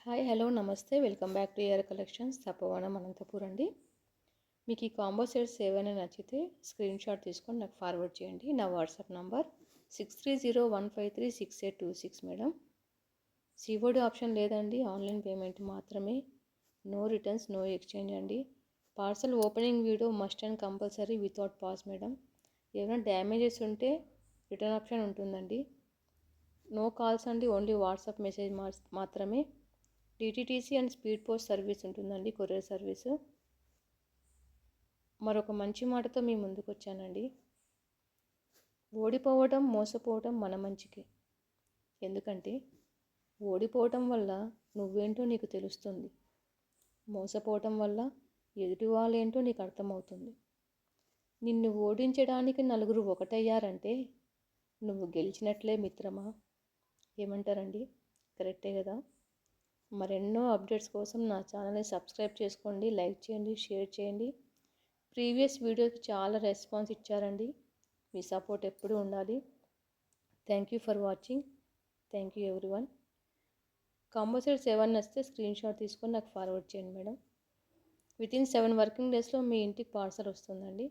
Hi hello నమస్తే welcome back to AR collections Tapovanam Anantapur అండి. మీకు ఈ కాంబో సెట్స్ ఏవైనా నచ్చితే స్క్రీన్ షాట్ తీసుకొని నాకు ఫార్వర్డ్ చేయండి. నా WhatsApp number 6301536826 madam. COD option లేదండి, ఆన్లైన్ పేమెంట్ మాత్రమే. నో రిటర్న్స్ నో ఎక్స్చేంజ్ అండి. Parcel opening video must and compulsory without pass madam. ఏమైనా డ్యామేజెస్ ఉంటే రిటర్న్ ఆప్షన్ ఉంటుందండి. నో కాల్స్ అండి, ఓన్లీ వాట్సాప్ మెసేజ్ మాత్రమే. DTTC and speed post service ఉంటుందండి, courier service. మరొక మంచి మాటతో మీ ముందుకు వచ్చానండి. ఓడిపోవటం మోసపోవటం మన మంచికే. ఎందుకంటే ఓడిపోవటం వల్ల నువ్వేంటో నీకు తెలుస్తుంది, మోసపోవటం వల్ల ఎదుటి వాళ్ళేంటో నీకు అర్థమవుతుంది. నిన్ను ఓడించడానికి నలుగురు ఒకటయ్యారంటే నువ్వు గెలిచినట్లే మిత్రమా. ఏమంటారండి? కరెక్టే కదా. మరెన్నో అప్డేట్స్ కోసం నా ఛానల్ని సబ్స్క్రైబ్ చేసుకోండి, లైక్ చేయండి, షేర్ చేయండి. ప్రీవియస్ వీడియోకి చాలా రెస్పాన్స్ ఇచ్చారండి. మీ సపోర్ట్ ఎప్పుడూ ఉండాలి. Thank you for watching. Thank you everyone. Combo sets ఏమన్నా వస్తే స్క్రీన్ షాట్ తీసుకొని నాకు ఫార్వర్డ్ చేయండి మేడం. వితిన్ 7 వర్కింగ్ డేస్లో మీ ఇంటికి పార్సల్ వస్తుందండి.